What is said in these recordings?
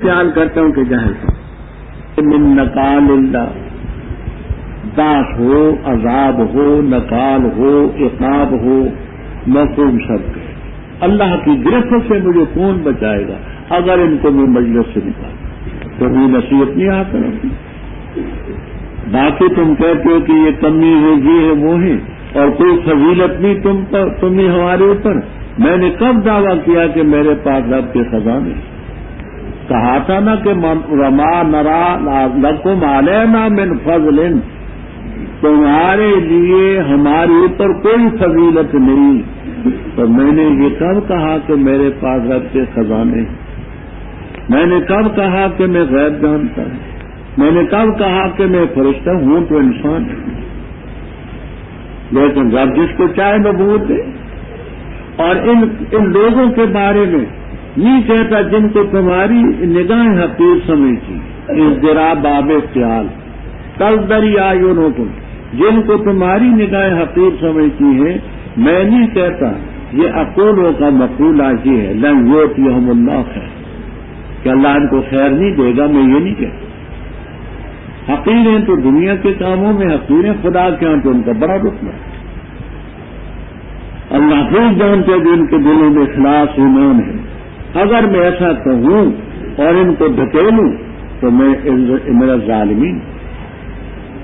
خیال کرتا ہوں کہ جاہل من نقال اللہ، داس ہو، عذاب ہو، نقال ہو، عقاب ہو، محکوم سب کے اللہ کی گرفت سے مجھے کون بچائے گا اگر ان کو میں مجلس سے نکال تو بھی نصیحت نہیں آتا رہتی۔ باقی تم کہتے ہو کہ یہ کمی ہے، یہ ہے، وہ ہے، اور کوئی فضیلت نہیں تمہیں ہمارے اوپر۔ میں نے کب دعویٰ کیا کہ میرے پاس رب کے خزانے؟ کہا تھا نا کہ وما نرا لکم علینا من فضل، تمہارے لیے ہمارے اوپر کوئی فضیلت نہیں۔ تو میں نے یہ کب کہا کہ میرے پاس رب کے خزانے؟ میں نے کب کہا کہ میں غیب جانتا ہوں؟ میں نے کب کہا کہ میں فرشتہ ہوں تو انسان ہوں؟ لیکن رب جس کو چاہے نبوت دے۔ اور ان لوگوں کے بارے میں نہیں کہتا جن کو تمہاری نگاہ حقیر سمجھتی، اضطراب باب خیال تزدری اعینکم، جن کو تمہاری نگاہ حقیر سمجھتی ہے، میں نہیں کہتا۔ یہ اقولوں کا مقولہ یہ ہے لن یؤتیہم اللہ خیر، کہ اللہ ان کو خیر نہیں دے گا، میں یہ نہیں کہتا۔ حقیر ہیں تو دنیا کے کاموں میں حقیر ہیں، خدا کے ہاں تو ان کا بڑا رتبہ ہے۔ اللہ خوب جانتے جو ان کے دلوں میں اخلاص ایمان ہے۔ اگر میں ایسا کہوں اور ان کو دھکیلوں تو میں میرا ظالمین۔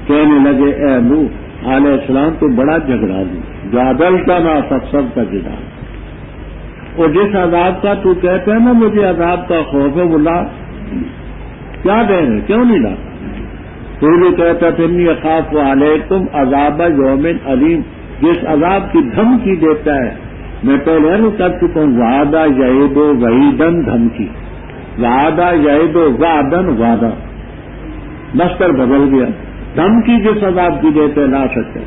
کہنے لگے اے نوح علیہ السلام تو بڑا جھگڑا دی، جادلتا نا سب کا جدال، اور جس عذاب کا تو کہتا ہے نا مجھے عذاب کا خوف ہے، وہ لا کیا دے رہے، کیوں نہیں لاتا؟ تو بھی کہتا تھا انی اخاف علیکم عذاب یوم علیم، جس عذاب کی دھمکی دیتا ہے۔ میں پہلے کر چکا ہوں، وعدہ یعید و وعیدن، دھمکی، وعدہ یعید و وعدن، وعدہ مصدر بدل گیا، دھمکی جس عذاب کی دیتے لا سکتے،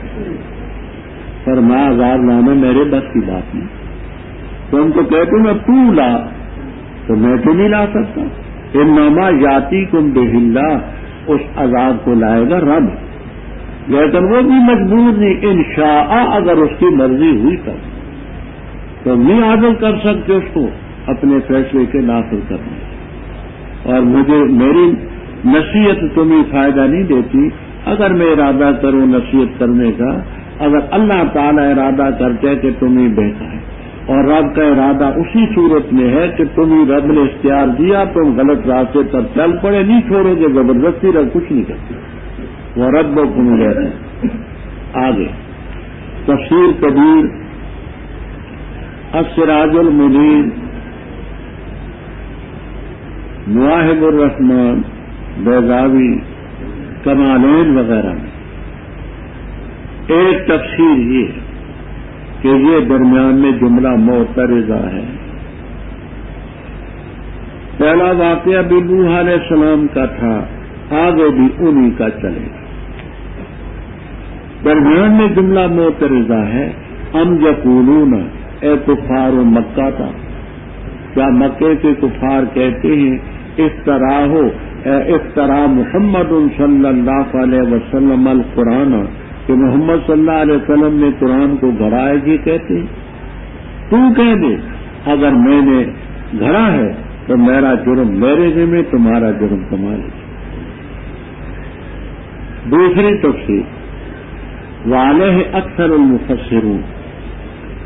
پر میں عذاب لانا میرے بس کی بات نہیں۔ تو ان کو کہتے میں تو لا، تو میں تو نہیں لا سکتا۔ انما یاتیکم بہ اللہ، اس عذاب کو لائے گا رب، لیکن وہ بھی مجبور نہیں، انشاء اگر اس کی مرضی ہوئی تب تو نہیں عادل کر سکتے اس کو اپنے فیصلے کے نافذ کرنے۔ اور میری نصیحت تمہیں فائدہ نہیں دیتی اگر میں ارادہ کروں نصیحت کرنے کا، اگر اللہ تعالی ارادہ کرتے ہے کہ تمہیں بہتا ہے، اور رب کا ارادہ اسی صورت میں ہے کہ تمہیں رب نے اختیار دیا، تم غلط راستے پر چل پڑے، نہیں چھوڑو گے زبردستی، رب کچھ نہیں کرتے، وہ رب و کم رہتے ہیں۔ آگے تفسیر کبیر، السراج المنیر، مواہب الرحمان، بیضاوی، کمالین وغیرہ میں ایک تفسیر یہ ہے کہ یہ درمیان میں جملہ معترضہ ہے۔ پہلا واقعہ بھی نوح علیہ السلام کا تھا، آگے بھی انہی کا چلے گا۔ درمیان میں جملہ معترضہ ہے، ام یقولون، اے کفار مکہ تھا، کیا مکے کے کفار کہتے ہیں افترا محمد صلی اللہ علیہ وسلم القرآن، کہ محمد صلی اللہ علیہ وسلم نے قرآن کو گھڑا ہے، جی کہتے ہیں؟ تو کہہ دے اگر میں نے گھڑا ہے تو میرا جرم میرے ذمہ، تمہارا جرم تمہارے ذمہ۔ دوسری تفسیر وعلیہ اکثر المفسرون،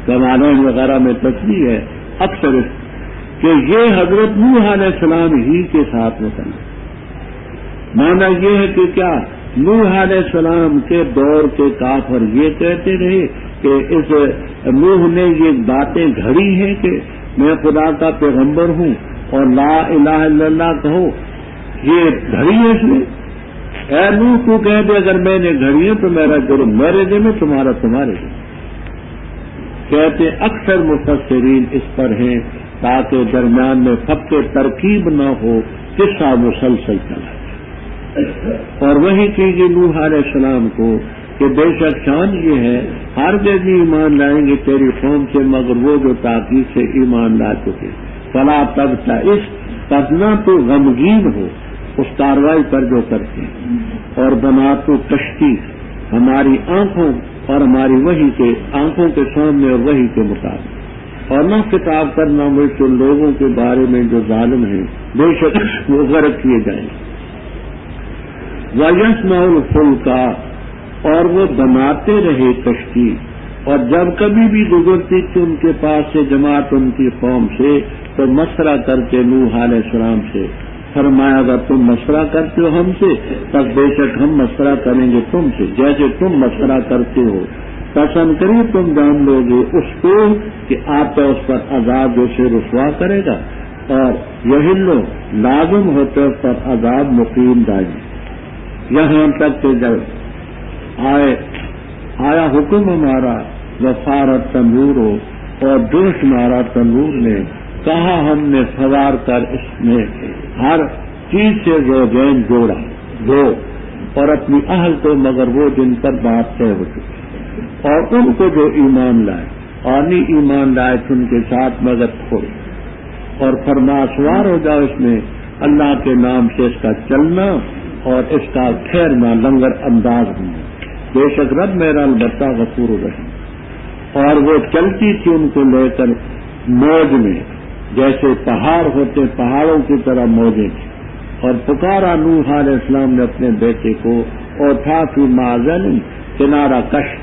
کمالین وغیرہ میں تفسیر ہے اکثر کہ یہ حضرت نوح علیہ السلام ہی کے ساتھ متعلق۔ معنی یہ ہے کہ کیا نوح علیہ السلام کے دور کے کافر یہ کہتے رہے کہ اس نوح نے یہ باتیں گھڑی ہیں کہ میں خدا کا پیغمبر ہوں اور لا الہ الا اللہ کہو، یہ گھڑی ہے اس نے؟ اے نوح تو کہہ دے اگر میں نے گھڑی ہے تو میرا جرم میرے ذمہ، تمہارا تمہارے ذمہ۔ کہتے اکثر مفسرین اس پر ہیں تاکہ درمیان میں سب کے ترکیب نہ ہو، قصہ مسلسل چلا جائے۔ اور وہی چیزیں نوح علیہ السلام کو کہ بے شک شان یہ ہے ہر جگہ ایمان لائیں گے تیری قوم سے مگر وہ جو تاکید سے ایمان لا چکے، فلا تبتئس، تبنا تو غمگین ہو اس کاروائی پر جو کرتے ہیں، اور بنا تو تشتیش ہماری آنکھوں اور ہماری وحی کے آنکھوں کے سامنے اور وحی کے مطابق۔ اور نہ خطاب کرنا مجھ سے لوگوں کے بارے میں جو ظالم ہیں، بے شک وہ غرق کیے جائیں۔ وَيَسْمَعُ الْفُلْكَ، اور وہ بناتے رہے کشتی، اور جب کبھی بھی گزرتی تھی ان کے پاس سے جماعت ان کی قوم سے تو مشورہ کرتے نوح علیہ السلام سے، فرمایا اگر تم مشورہ کرتے ہو ہم سے تب بے شک ہم مشورہ کریں گے تم سے جیسے تم مشورہ کرتے ہو، پسند کریے تم جان لو گے اس کو کہ آپ کا اس پر عذاب جو سے رسوا کرے گا، اور یہی لوگ لازم ہوتے اس پر عذاب مقیم دائیں، یہاں تک کہ جب آیا حکم ہمارا وفارت تنور ہو، اور جوش مارا تنور نے، کہا ہم نے سوار کر اس میں ہر چیز سے زوجین جوڑا دو، اور اپنی اہل کو مگر وہ جن پر بات طے ہو چکی، اور ان کو جو ایمان لائے، اور نہیں ایمان لائے تو ان کے ساتھ مگر تھوڑے، اور فرما سوار ہو جاؤ اس میں اللہ کے نام سے اس کا چلنا اور اس کا ٹھہرنا لنگر انداز ہونا، بے شک رب میرا البتہ غفور الرحیم۔ اور وہ چلتی تھی ان کو لے کر موج میں، جیسے پہاڑ ہوتے پہاڑوں کی طرح موجیں تھی، اور پکارا نوح علیہ السلام نے اپنے بیٹے کو، اور تھا فی معزن کنارہ کش،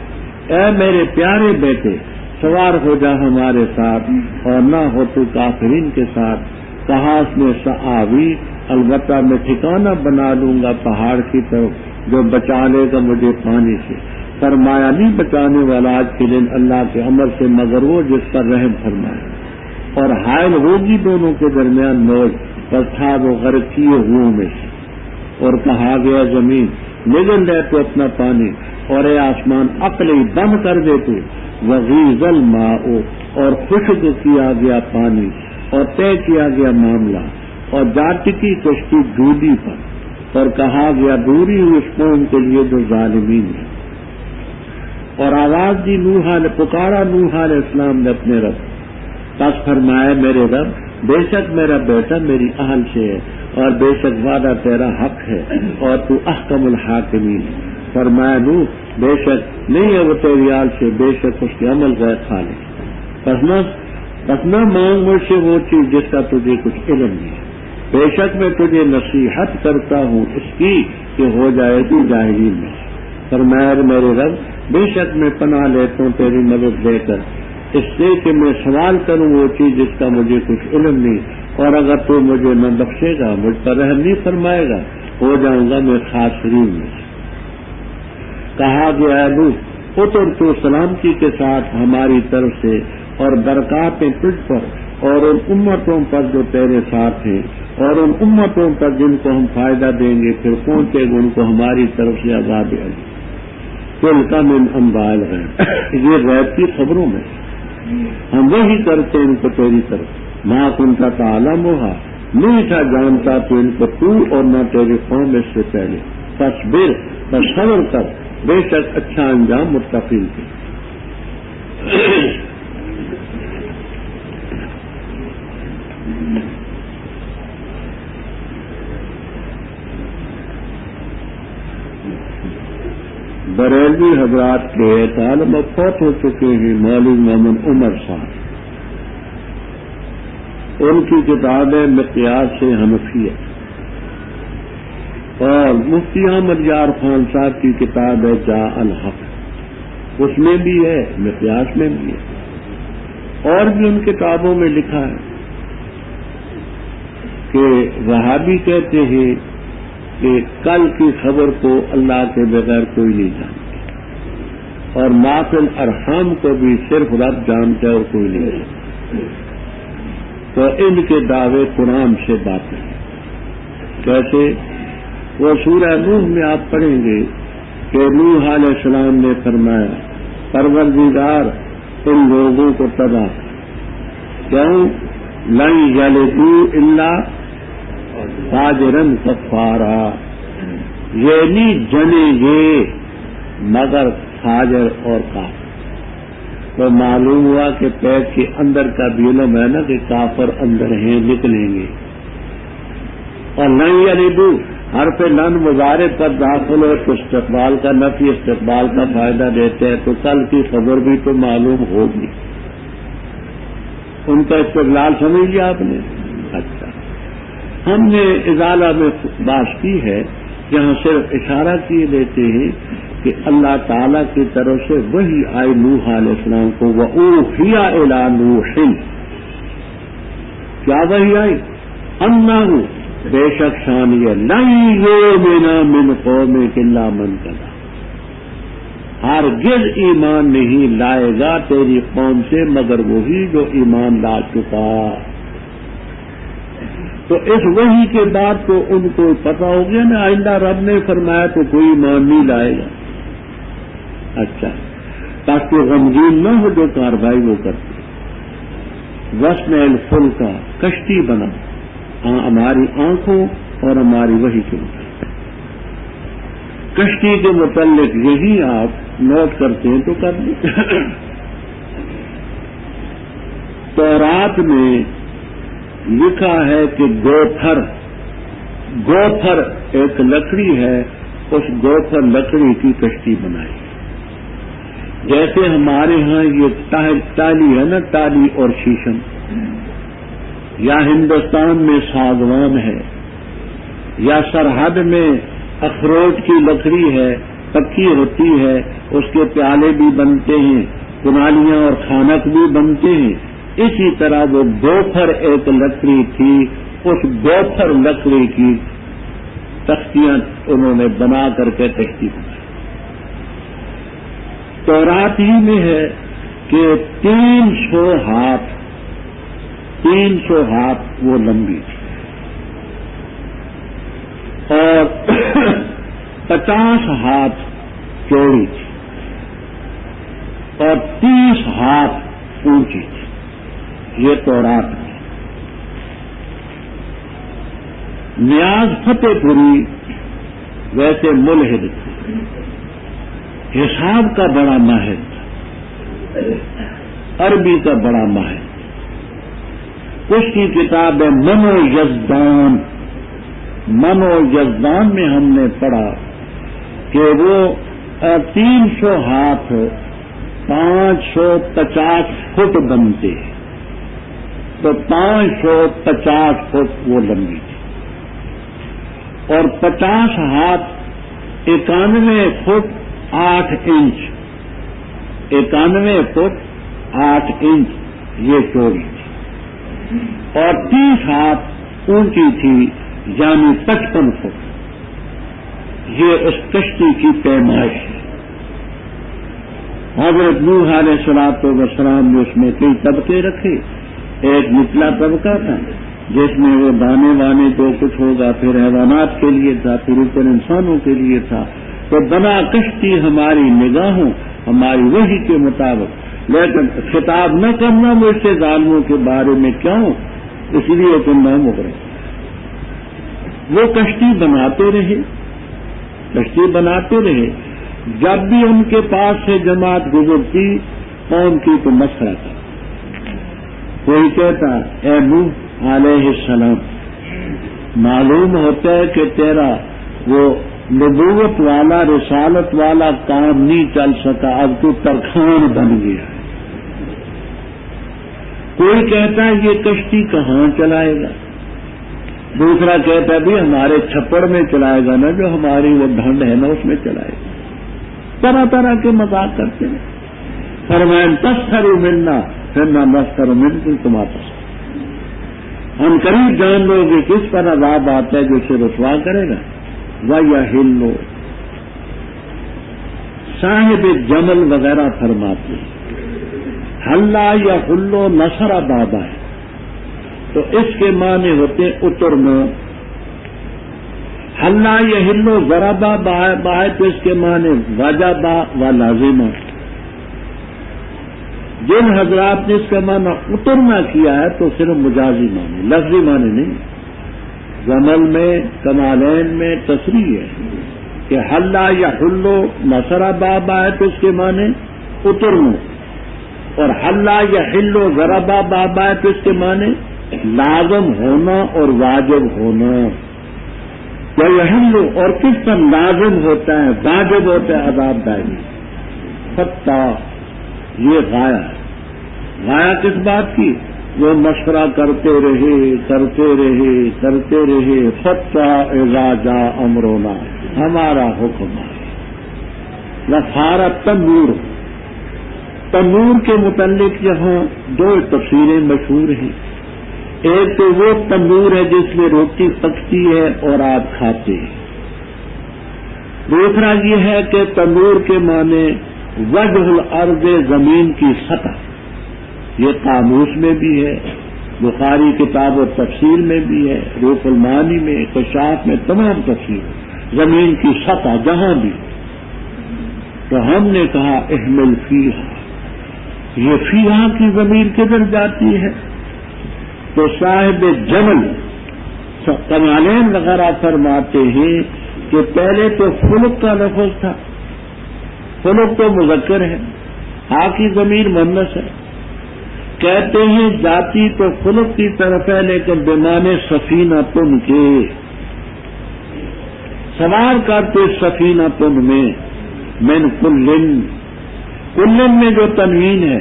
اے میرے پیارے بیٹے سوار ہو جا ہمارے ساتھ اور نہ ہو تو کافرین کے ساتھ، کہا اس نے سآوی، البتہ میں ٹھکانہ بنا لوں گا پہاڑ کی طرف جو بچا لے گا مجھے پانی سے، فرمایا نہیں بچانے والا آج کے دن اللہ کے امر سے مگر وہ جس پر رحم فرمائے، اور حائل ہوگی دونوں کے درمیان موج، پر تھا وہ غرق کیے ہوئے میں سے، اور کہا گیا زمین نگل رہے تو اپنا پانی، اور اے آسمان عقلی بند کر دیتے، وغیظ الماء، اور خشک کیا گیا پانی، اور طے کیا گیا معاملہ، اور جا ٹکی کشتی ڈوبی پر، اور کہا گیا دوری ہوئی اس قوم کے لیے جو ظالمین ہے، اور آواز دی نوح نے، پکارا نوح علیہ السلام نے اپنے رب، پس فرمایا میرے رب بے شک میرا بیٹا میری اہل سے ہے، اور بے شک وعدہ تیرا حق ہے، اور تو احکم الحاکمین، فرمایا نوح بے شک نہیں ہے وہ تیری آل سے، بے شک اس کے عمل غیر خالق، پس نہ مانگ مجھ سے وہ چیز جس کا تجھے کچھ علم نہیں، بے شک میں تجھے نصیحت کرتا ہوں اس کی کہ ہو جائے تو جاہلین میں، فرمایا میرے رب بے شک میں پناہ لیتا ہوں تیری مدد لے کر اس سے کہ میں سوال کروں وہ چیز جس کا مجھے کچھ علم نہیں، اور اگر تو مجھے نہ بخشے گا مجھ پر رحم نہیں فرمائے گا ہو جاؤں گا میں خاسرین میں سے۔ کہا گیا ہے نوح اتر تو سلامتی کے ساتھ ہماری طرف سے، اور برکاتیں تجھ پر اور ان امتوں پر جو تیرے ساتھ ہیں، اور ان امتوں پر جن کو ہم فائدہ دیں گے پھر پہنچے گا ان کو ہماری طرف سے عذاب علی، تلک من انباء الغیب، یہ غیب کی خبروں میں ہم وہی کرتے ان کو تیری طرف، ما کنت تعلمھا، نہیں تھا جانتا تو ان کو تو اور نہ تیری قوم اس سے پہلے، فاصبر، بس صبر کر، بے شک اچھا انجام متقین کے۔ بریلوی حضرات کے عالم اب فوت ہو چکے ہیں مولوی محمد عمر صاحب، ان کی کتاب ہے مقیاس حنفیہ، اور مفتی احمد یار خان صاحب کی کتاب ہے جاء الحق، اس میں بھی ہے مقیاس میں بھی ہے، اور بھی ان کتابوں میں لکھا ہے کہ وہابی کہتے ہیں کہ کل کی خبر کو اللہ کے بغیر کوئی نہیں جانتا، اور ما فی الارحام کو بھی صرف رب جانتا ہے اور کوئی نہیں جانتا، تو ان کے دعوے قرآن سے باطل ہیں۔ کیسے؟ وہ سورہ نوح میں آپ پڑھیں گے کہ نوح علیہ السلام نے فرمایا پروردگار ان لوگوں کو تباہ کیوں، لن یلدوا الا فاجرن کفارا، یہ نہیں جنیں گے مگر فاجر اور کافر، تو معلوم ہوا کہ پیٹ کے اندر کا بھی علم ہے نا کہ کافر اندر ہیں نکلیں گے، اور لن یلدوا حرف لن مضارع پر داخل ہو تو استقبال کا نفی استقبال کا فائدہ دیتے ہیں، تو کل کی خبر بھی تو معلوم ہوگی، ان کا استقلال سمجھ لیا آپ نے؟ اچھا، ہم نے ازالہ میں بات کی ہے، جہاں صرف اشارہ کیے دیتے ہیں کہ اللہ تعالی کی طرف سے وہی آئی نوح علیہ السلام کو، وَأُوحِيَ إِلَىٰ نُوحٍ، کیا وہی آئی؟ انہ بے شک شان یہ لن یؤمن من قومک الا من کفر، ہرگز ایمان نہیں لائے گا تیری قوم سے مگر وہی جو ایمان لا چکا۔ تو اس وحی کے بعد تو ان کو پتا ہو گیا نا، آئندہ رب نے فرمایا تو کوئی ایمان نہیں لائے گا۔ اچھا، تاکہ غمگین نہ ہو جو کارروائی وہ کرتے، وَاصْنَعِ الْفُلْكَ، کشتی بنا ہماری آنکھوں اور ہماری وحی کے مطابق۔ کشتی کے متعلق یہی آپ نوٹ کرتے ہیں تو کر دیں۔ تورات میں لکھا ہے کہ گوفر ایک لکڑی ہے، اس گوفر لکڑی کی کشتی بنائی، جیسے ہمارے ہاں یہ ٹالی ہے نا، ٹالی اور شیشم، یا ہندوستان میں ساگوان ہے، یا سرحد میں اخروٹ کی لکڑی ہے، پکی ہوتی ہے، اس کے پیالے بھی بنتے ہیں، کنالیاں اور کھانک بھی بنتے ہیں۔ اسی طرح وہ گوفر ایک لکڑی تھی، اس گوفر لکڑی کی تختیاں انہوں نے بنا کر کے کشتی بنائی۔ تورات ہی میں ہے کہ 300 ہاتھ وہ لمبی تھی اور 50 ہاتھ چوڑی تھی اور 30 ہاتھ اونچی تھی۔ یہ تورات میں۔ نیاز فتح پوری ویسے ملحد تھے، حساب کا بڑا ماہر تھا، عربی کا بڑا ماہر۔ اس کی کتاب ہے منو یزدان میں ہم نے پڑھا کہ وہ 300 ہاتھ 550 فٹ بنتے ہیں، تو 550 فٹ وہ لمبی تھی، اور 50 ہاتھ 91 فٹ 8 انچ، 91 فٹ 8 انچ یہ چوڑی تھی، اور 30 ہاتھ اونچی تھی، یعنی 55 فٹ۔ یہ اس کشتی کی پیمائش ہے۔ حضرت نوح علیہ السلام نے اس میں کئی طبقے رکھے۔ ایک نچلا طبقہ تھا جس میں وہ دانے وانے جو کچھ ہوگا، پھر حیوانات کے لیے تھا، پھر اوپر انسانوں کے لیے تھا۔ تو بنا کشتی ہماری نگاہوں، ہماری وحی کے مطابق، لیکن خطاب نہ کرنا مجھ سے ظالموں کے بارے میں کیوں، اس لیے تم نہ مغرے۔ وہ کشتی بناتے رہے، جب بھی ان کے پاس سے جماعت گزرتی قوم کی تو مسخرہ تھا۔ کوئی کہتا اے نوح علیہ السلام، معلوم ہوتا ہے کہ تیرا وہ نبوت والا رسالت والا کام نہیں چل سکا، اب تو ترخان بن گیا ہے۔ کوئی کہتا ہے یہ کشتی کہاں چلائے گا، دوسرا کہتا ہے بھی ہمارے چھپڑ میں چلائے گا نا، جو ہماری وہ ڈھنڈ ہے نا اس میں چلائے گا۔ طرح طرح کے مذاق کرتے ہیں۔ فرمائیں تسخروا منا فإنا نسخر منکم کما تسخرون، ہم قریب جان لو کہ کس پر عذاب آتا ہے جو اسے رسوا کرے گا۔ وَيَحِلُّ، صاحب جمل وغیرہ فرماتے ہیں حلّا یحل نصر بابا ہے، تو اس کے معنی ہوتے اترنا۔ حلّا یحل ضربا بائے تو اس کے معنی وجبا و لازمہ۔ جن حضرات نے اس کا معنی اترنا کیا ہے تو صرف مجازی معنی، لفظی معنی نہیں۔ جمل میں کمالین میں تصریح ہے کہ حلّا یحل نصر بابا ہے تو اس کے معنی اترنا، اور حلّا یحل ضربا بابا ہے تو اس کے معنی لازم ہونا اور واجب ہونا۔ یحل اور کس پر لازم ہوتا ہے، واجب ہوتا ہے عذاب دائمی۔ فتح یہ غایا ہے۔ غایا کس بات کی؟ وہ مشورہ کرتے رہے حتی اذا جاء امرنا، ہمارا حکم آئے۔ وصار تنور، تنور کے متعلق یہاں دو تفسیریں مشہور ہیں۔ ایک تو وہ تنور ہے جس میں روٹی پکتی ہے اور آپ کھاتے ہیں، دوسرا یہ ہے کہ تنور کے معنی وجہ الارض، زمین کی سطح۔ یہ قاموس میں بھی ہے، بخاری کتاب و تفسیر میں بھی ہے، روح المعانی میں، کشاف میں، تمام تفسیر زمین کی سطح جہاں بھی۔ تو ہم نے کہا احمل فیہا، یہ فیہا کی ضمیر کدھر جاتی ہے؟ تو صاحب جمل کمالین وغیرہ فرماتے ہیں کہ پہلے تو خلق کا لفظ تھا، خلق تو مذکر ہے، ہا کی ضمیر مؤنث ہے، کہتے ہیں جاتی تو خلق کی طرف ہے لیکن بمانے سفینہ تن کے، سوار کرتے سفینہ تن میں، من کلن میں جو تنوین ہے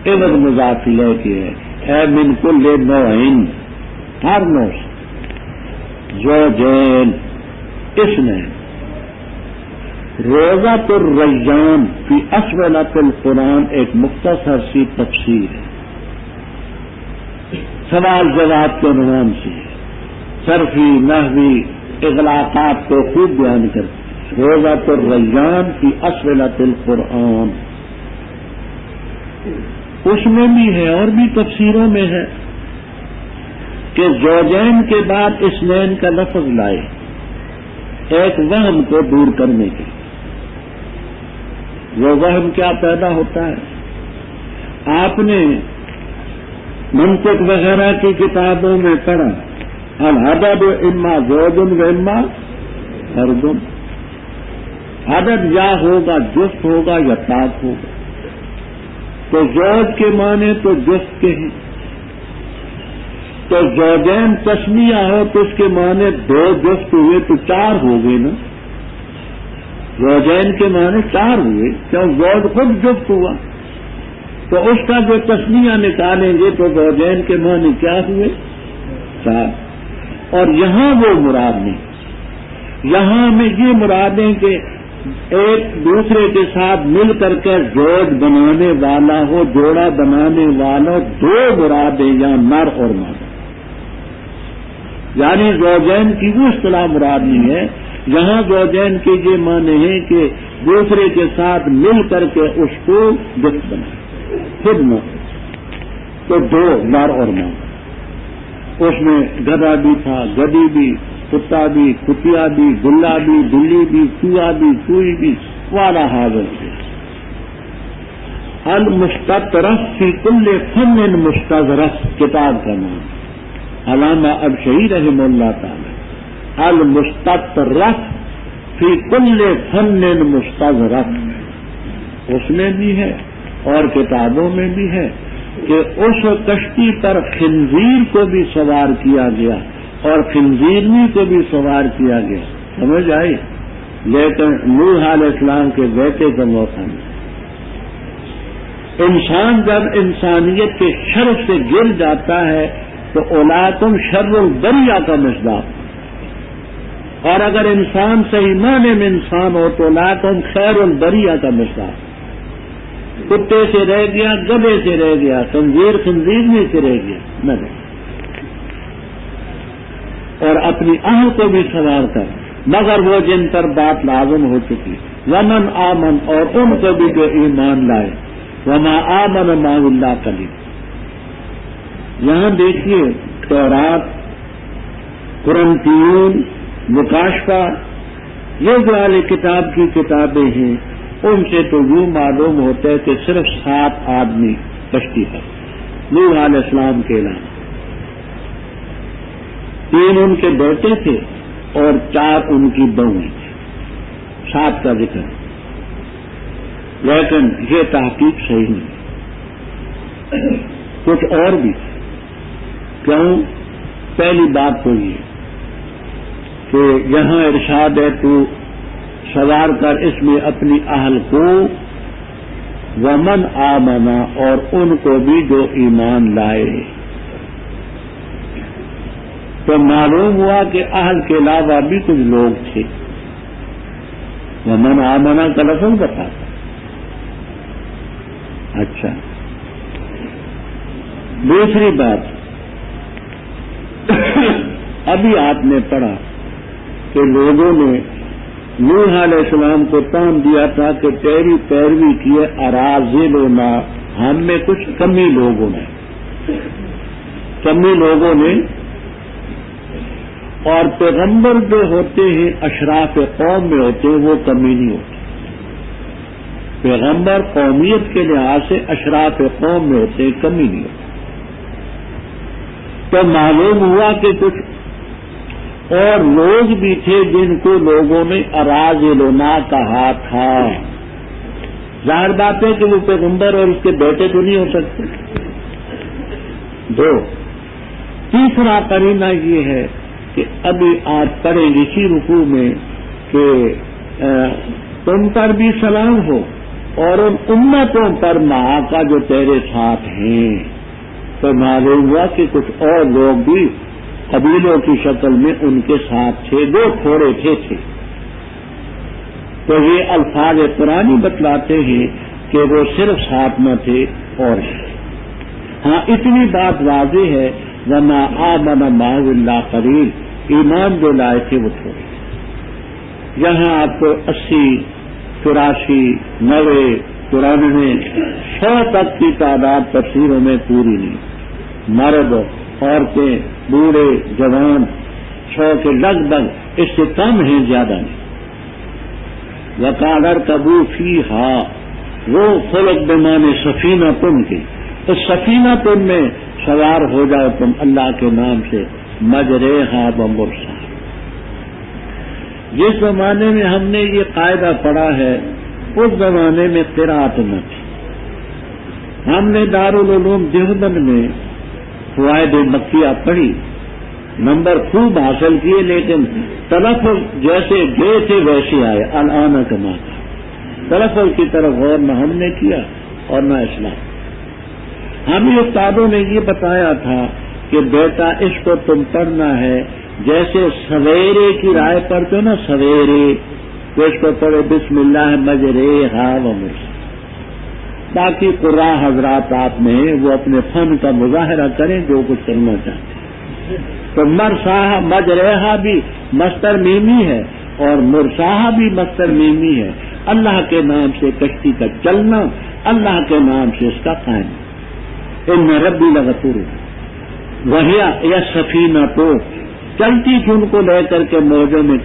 عوض مضاف الیہ کی ہے، اے من کل نوعین، ہر نوع زوجین۔ اس میں روضۃ الریان فی اسولۃ القرآن ایک مختصر سی تفسیر ہے، سوال جواب کے عنوان سے صرفی نحوی اغلاقات کو خوب بیان کرتی۔ روضۃ الریان فی اسولۃ القرآن، اس میں بھی ہے اور بھی تفسیروں میں ہے کہ زوجین کے بعد اثنین کا لفظ لائے ایک وہم کو دور کرنے کے۔ وہ وہم کیا پیدا ہوتا ہے؟ آپ نے منطق وغیرہ کی کتابوں میں پڑھا العدد اما زوج و اما فرد، عدد یا ہوگا جفت ہوگا یا طاق ہوگا، تو زوج کے معنی تو جفت کے ہیں، تو زوجین تسمیہ ہو تو اس کے معنی دو جفت ہوئے تو چار ہو گئے نا، زوجین کے معنی چار ہوئے، کیوں زوج خود جفت ہوا، تو اس کا جو تسمیہ نکالیں گے تو زوجین کے معنی کیا ہوئے؟ چار۔ اور یہاں وہ مراد نہیں، یہاں میں یہ مرادیں کہ ایک دوسرے کے ساتھ مل کر کے زوج بنانے والا ہو، جوڑا بنانے والا، دو مرادیں یہاں نر اور مادہ، یعنی زوجین کی وہ اصطلاح مراد نہیں ہے، یہاں زوجین کے یہ معنی ہے کہ دوسرے کے ساتھ مل کر کے اس کو جفت بنائے، خود نہ تو دو نر اور مادہ۔ اس میں گدھا بھی تھا، گدھی بھی، کتا بھی، کتیا بھی، گلا بھی، بلی بھی، چوہا بھی، چوئی بھی، والا حاضر سے۔ المستطرف فی کل فن مستظرف کتاب کا نام، علامہ ابشری رحمہ اللہ تعالی۔ المستطرف فی کل فن مستظرف، اس میں بھی ہے اور کتابوں میں بھی ہے کہ اس کشتی پر خنزیر کو بھی سوار کیا گیا اور خنزیرنی کو بھی سوار کیا گیا، سمجھ آئی؟ لیکن نوح علیہ السلام کے بیٹے کا موقع نہیں۔ انسان جب انسانیت کے شر سے گر جاتا ہے تو اولادم شر البریہ کا مصداق، اور اگر انسان صحیح معنی میں انسان ہو تو اولادم خیر البریہ کا مصداق۔ کتے سے رہ گیا، گدھے سے رہ گیا، خنزیر خنزیرنی سے رہ گیا، نہیں، اور اپنی اہل کو بھی سوار کر، مگر وہ جن پر بات لازم ہو چکی، ومن آمن، اور ان کو بھی جو ایمان لائے، وما آمن مع اللہ قلیل۔ یہاں دیکھیے تورات، قرنطین، مکاشفہ، یہ جو اہل کتاب کی کتابیں ہیں، ان سے تو یوں معلوم ہوتا ہے کہ صرف 7 آدمی کشتی پر، نوح علیہ السلام کے علاوہ 3 ان کے بیٹے تھے اور 4 ان کی بہویں تھیں، 7 کا ذکر، لیکن یہ تحقیق صحیح نہیں، کچھ اور بھی تھے۔ کیوں؟ پہلی بات تو یہ کہ یہاں ارشاد ہے تو سوار کر اس میں اپنی اہل کو، ومن آمنا، اور ان کو بھی جو ایمان لائے، تو معلوم ہوا کہ اہل کے علاوہ بھی کچھ لوگ تھے. ومن آمن کا لفظ بتاتا. اچھا، دوسری بات، ابھی آپ نے پڑھا کہ لوگوں نے نوح علیہ السلام کو تان دیا تھا کہ تیری پیروی کیے اراذلنا، ہم میں کچھ کمی لوگوں نے اور پیغمبر جو ہوتے ہیں اشراف قوم میں ہوتے ہیں وہ کمی نہیں ہوتی. پیغمبر قومیت کے لحاظ سے اشراف قوم میں ہوتے ہیں، کمی نہیں ہوتی. تو معلوم ہوا کہ کچھ اور لوگ بھی تھے جن کو لوگوں نے اراذلنا کہا تھا. ظاہر بات ہے کہ وہ پیغمبر اور اس کے بیٹے تو نہیں ہو سکتے. دو، تیسرا قرینہ یہ ہے کہ ابھی آج پڑھیں اسی رکوع میں کہ تم پر بھی سلام ہو اور ان امتوں پر ماں کا جو تیرے ساتھ ہیں. تو معلوم ہوا کہ کچھ اور لوگ بھی قبیلوں کی شکل میں ان کے ساتھ تھے، جو تھوڑے تھے. تو یہ الفاظ قرآنی بتلاتے ہیں کہ وہ صرف ساتھ نہ تھے اور ہاں اتنی بات واضح ہے وما آمن معه الا قلیل، ایمان جو لائے تھے وہ تھوڑے. یہاں آپ کو 80، 84، 90، 94، 100 تک کی تعداد تفسیروں میں پوری نہیں. مرد، عورتیں، بوڑھے، جوان 100 کے لگ بھگ، اس سے کم ہیں، زیادہ نہیں. وقال اركبوا فيها، وہ خلق بمانے سفینہ تم کی، تو سفینہ تم میں سوار ہو جاؤ تم اللہ کے نام سے، مجریہا ومرساہا. جس زمانے میں ہم نے یہ قاعدہ پڑھا ہے اس زمانے میں قرأت نہ تھی. ہم نے دارالعلوم دیوبند میں فوائد مکیہ پڑھی، نمبر خوب حاصل کیے، لیکن تلفظ جیسے گئے تھے ویسے آئے. الآن کما تھا، تلفظ کی طرف غور نہ ہم نے کیا اور نہ اسلام. ہمیں استادوں نے یہ بتایا تھا کہ بیٹا اس کو تم پڑھنا ہے جیسے سویرے کی رائے پڑھتے ہو نا، سویرے، تو اس کو پڑھے بسم اللہ مجریہا ومرساہا. باقی قراء حضرات آپ میں وہ اپنے فن کا مظاہرہ کریں جو کچھ کرنا چاہتے ہیں. تو مرساہا، مجریہا بھی مصدر میمی ہے اور مرساہا بھی مصدر میمی ہے. اللہ کے نام سے کشتی کا چلنا، اللہ کے نام سے اس کا قائم. ان ربی لغفور، وہی یا سفینہ تو چلتی تھی ان کو لے کر کے موجوں میں